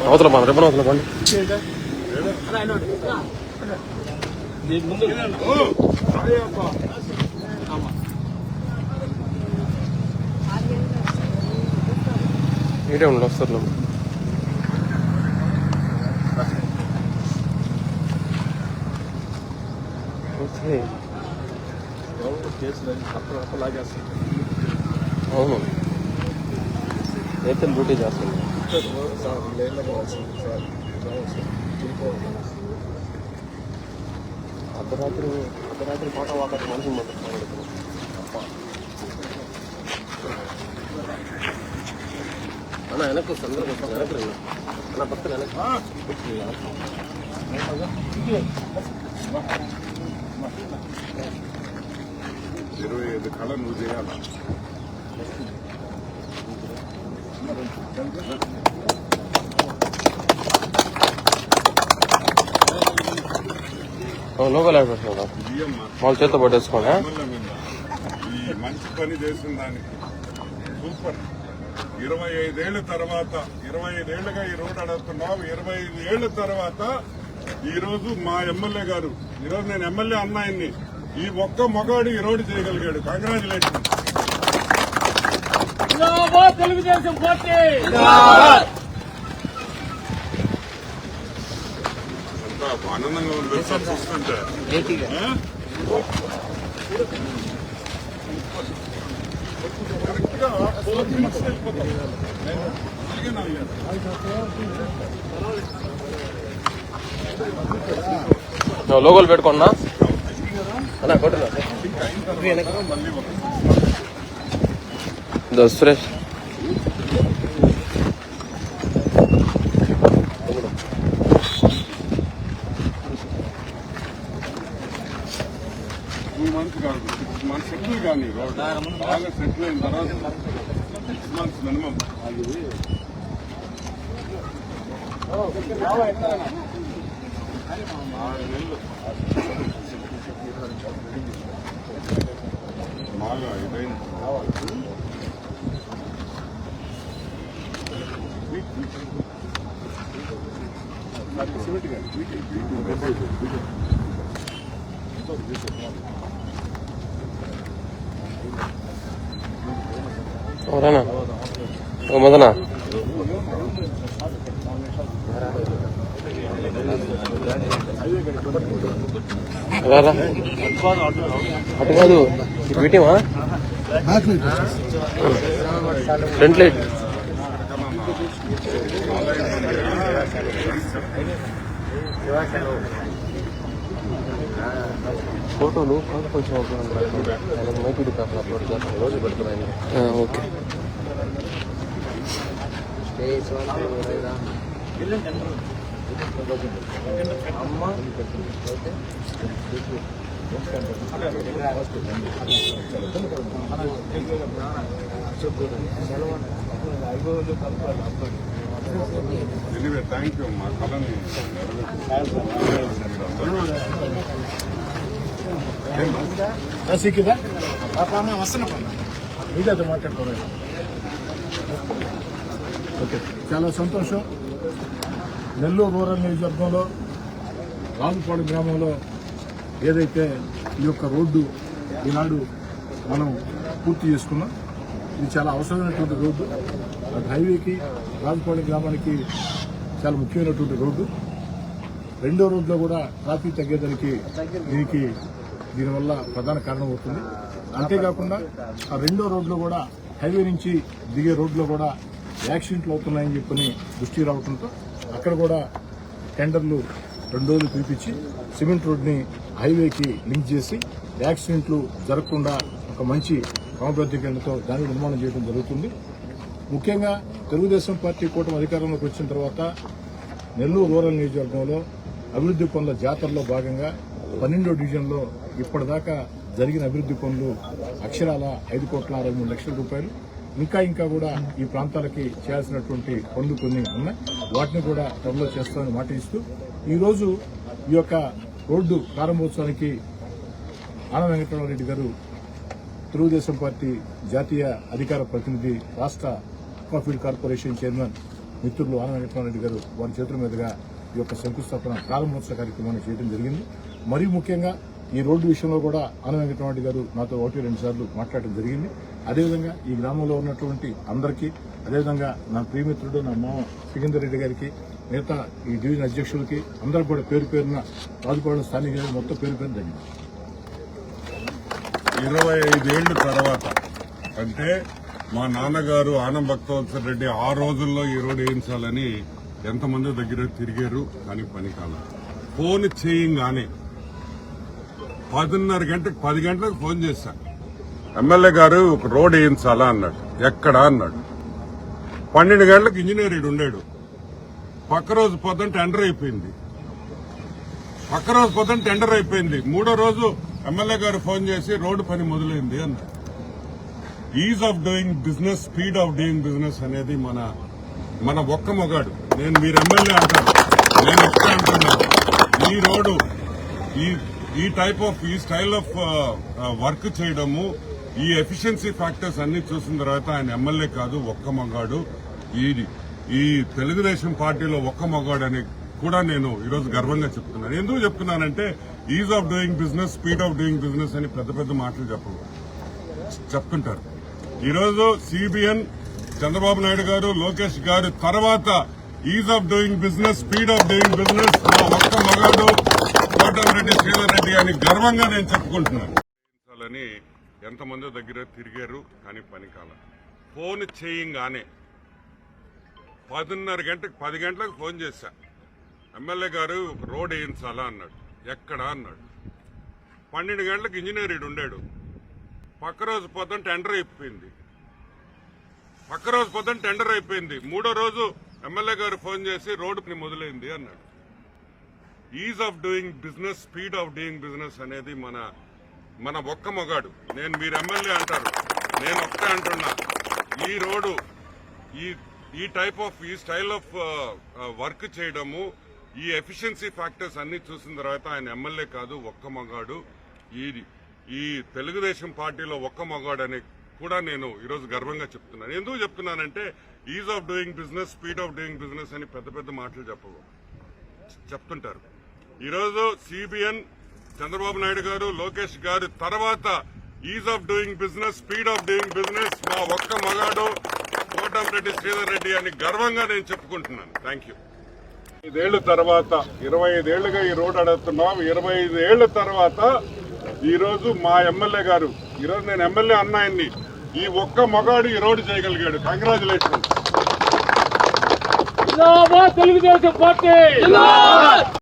అవతల పండి రేపు అవతల పండి మీరే ఉండి వస్తారు అవును అయితే డ్యూటీ చేస్తుంది అర్ధరాత్రి పాట వాకటి మనిషి అన్న వెనక్కి వస్తుంది వెనక్కి అన్న పక్కన వెనక్కి 25 కళ నువ్వు చేయాలా లోకల్ ఆడిపోతున్నా వాళ్ళ చేత పట్టేసుకోండి ఈ మంచి పని చేసిన దానికి సూపర్ 25 ఏళ్ల తర్వాత 25 ఏళ్లుగా ఈ రోడ్డు అడుగుతున్నావు 25 ఏళ్ల తర్వాత ఈ రోజు మా ఎమ్మెల్యే గారు ఈరోజు నేను ఎమ్మెల్యే అన్నాయన్ని ఈ ఒక్క మగాడు ఈ రోడ్డు చేయగలిగాడు. కంగ్రాచులేషన్. తెలుగుదేశం పార్టీ ఆనందంగా ఉంది చూస్తుంటే. కరెక్ట్ గా 4 minutes వెళ్ళిపోతాం. లోగోలు పెట్టుకున్నా అన్నా కొట్టున్నా సురేష్ మన సెటిల్ కానీ బాగా సెటిల్ అయిన తర్వాత 6 months మినిమం 6 నెలలు బాగా ఇదైంది. ఎవరన్నా మదనా అటు కాదు ఇటు పెట్టివా ఫ్రంట్ లైట్ ఫోటోలు కొంచెం మైపీడి పేపర్ అప్లోడ్ చేస్తాను రోజు పెడుతున్నాను. ఓకే థ్యాంక్ యూ మా కళని మీడియాతో మాట్లాడుకోవాలి. ఓకే, చాలా సంతోషం. నెల్లూరు రూరల్ నియోజకవర్గంలో రాజుపాడు గ్రామంలో ఏదైతే ఈ యొక్క రోడ్డు ఈనాడు మనం పూర్తి చేసుకున్నాం, ఇది చాలా అవసరమైనటువంటి రోడ్డు. అది హైవేకి రాజుపాడు గ్రామానికి చాలా ముఖ్యమైనటువంటి రోడ్డు. రెండో రోడ్లో కూడా ట్రాఫిక్ తగ్గేదానికి దీనివల్ల ప్రధాన కారణం అవుతుంది. అంతేకాకుండా ఆ రెండో రోడ్లో కూడా హైవే నుంచి దిగే రోడ్లో కూడా యాక్సిడెంట్లు అవుతున్నాయని చెప్పని దృష్టి రావడంతో అక్కడ కూడా టెండర్లు 2 రోజులు పిలిపించి సిమెంట్ రోడ్ని హైవేకి లింక్ చేసి యాక్సిడెంట్లు జరగకుండా ఒక మంచి క్రమబద్ధీకరణతో దాన్ని నిర్మాణం చేయడం జరుగుతుంది. ముఖ్యంగా తెలుగుదేశం పార్టీ కూటమి అధికారంలోకి వచ్చిన తర్వాత నెల్లూరు రూరల్ నియోజకవర్గంలో అభివృద్ధి పనుల జాతరలో భాగంగా 12వ డివిజన్లో ఇప్పటిదాకా జరిగిన అభివృద్ధి పనులు అక్షరాల 5,63,00,000 రూపాయలు. ఇంకా కూడా ఈ ప్రాంతాలకి చేయాల్సినటువంటి పనులు కొన్ని ఉన్నాయి. వాటిని కూడా త్వరలో చేస్తామని మాట ఇస్తూ ఈరోజు ఈ యొక్క రోడ్డు ప్రారంభోత్సవానికి ఆనం వెంకటరామరెడ్డి గారు తెలుగుదేశం పార్టీ జాతీయ అధికార ప్రతినిధి రాష్ట్ర కాఫీడ్ కార్పొరేషన్ చైర్మన్ మిత్రులు ఆనం వెంకటరామరెడ్డి గారు వారి చేతుల మీదుగా ఈ యొక్క శంకుస్థాపన ప్రారంభోత్సవ కార్యక్రమాన్ని చేయడం జరిగింది. మరీ ముఖ్యంగా ఈ రోడ్డు విషయంలో కూడా ఆనం వెంకటరామరెడ్డి గారు నాతో 1-2 సార్లు మాట్లాడడం జరిగింది. అదేవిధంగా ఈ గ్రామంలో ఉన్నటువంటి అందరికీ, అదేవిధంగా నా ప్రియమిత్రుడు నా మామ సికిందర్ రెడ్డి గారికి, మిగతా ఈ డివిజన్ అధ్యక్షులకి అందరూ కూడా పేరు పేరున రాజుపాలెం స్థానిక మొత్తం పేరు పేరు ధన్యవాదాలు. 25 ఏళ్ల తర్వాత అంటే మా నాన్నగారు ఆనం భక్తవత్సల రెడ్డి ఆ రోజుల్లో ఈ రోడ్డు వేయించాలని ఎంతమంది దగ్గర తిరిగారు, కానీ పని కాల. ఫోన్ చేయంగానే 10 గంటలకు ఫోన్ చేశా. ఎమ్మెల్యే గారు ఒక రోడ్ వేయించాలా అన్నాడు. ఎక్కడా అన్నాడు. 12 గంటలకు ఇంజనీర్ ఈడు ఉండాడు. పక్క రోజు పొద్దున టెండర్ అయిపోయింది. మూడో రోజు ఎమ్మెల్యే గారు ఫోన్ చేసి రోడ్డు పని మొదలైంది అన్నాడు. Is of doing business, speed of doing business అనేది మన ఒక్క మొగాడు. మీరు ఎమ్మెల్యే అంటారు, నేను ఒక్క అంటున్నా. ఈ రోడ్డు ఈ స్టైల్ ఆఫ్ వర్క్ చేయడము, ఈ ఎఫిషియన్సీ ఫ్యాక్టర్స్ అన్ని చూసిన తర్వాత ఆయన ఎమ్మెల్యే కాదు, ఒక్క మొగాడు. ఈ తెలుగుదేశం పార్టీలో ఒక్క మొగాడు అని కూడా నేను ఈరోజు గర్వంగా చెప్తున్నాను. ఎందుకు చెప్తున్నానంటే is of doing business, speed of doing business అని పెద్ద పెద్ద మాటలు చెప్తుంటారు. ఈరోజు సిబిఎన్ చంద్రబాబు నాయుడు గారు, లోకేష్ గారు తర్వాత is of doing business, speed of doing business మా ఒక్క మగాడు కోటమిరెడ్డి శ్రీధర్ రెడ్డి అని గర్వంగా నేను చెప్పుకుంటున్నాను. ఎంతమంది దగ్గర తిరిగారు, కానీ పని కాల. ఫోన్ చేయంగానే 10 గంటలకు ఫోన్ చేశా. ఎమ్మెల్యే గారు ఒక రోడ్ వేయించాలా అన్నాడు. ఎక్కడా అన్నాడు. 12 గంటలకు ఇంజనీర్ ఈడు ఉండాడు. పక్క రోజు పొద్దున టెండర్ అయిపోయింది. మూడో రోజు ఎమ్మెల్యే గారు ఫోన్ చేసి రోడ్డు పని మొదలైంది అన్నాడు. Is of doing business, speed of doing business అనేది మన ఒక్క మొగాడు. మీరు ఎమ్మెల్యే అంటారు, నేను ఒక్క అంటున్నా. ఈ రోడ్డు ఈ స్టైల్ ఆఫ్ వర్క్ చేయడము, ఈ ఎఫిషియన్సీ ఫ్యాక్టర్స్ అన్ని చూసిన తర్వాత ఆయన ఎమ్మెల్యే కాదు, ఒక్క మొగాడు. ఈ తెలుగుదేశం పార్టీలో ఒక్క మొగాడు అని కూడా నేను ఈరోజు గర్వంగా చెప్తున్నాను. ఎందుకు చెప్తున్నానంటే is of doing business, speed of doing business అని పెద్ద పెద్ద మాటలు చెప్తుంటారు. ఈరోజు సిబిఎన్ చంద్రబాబు నాయుడు గారు, లోకేష్ గారు తర్వాత is of doing business, speed of doing business మా ఒక్క మగాడు కోటమిరెడ్డి శ్రీధర్ రెడ్డి అని గర్వంగా నేను చెప్పుకుంటున్నాను. Thank you. 25 ఏళ్ల తర్వాత, 25 ఏళ్లుగా ఈ రోడ్డు అడుగుతున్నాం. 25 ఏళ్ల తర్వాత ఈరోజు మా ఎమ్మెల్యే గారు, ఈరోజు నేను ఎమ్మెల్యే అన్నాయన్ని, ఈ ఒక్క మగాడు ఈ రోడ్డు చేయగలిగాడు. కంగ్రాచులేషన్. తెలుగుదేశం పార్టీ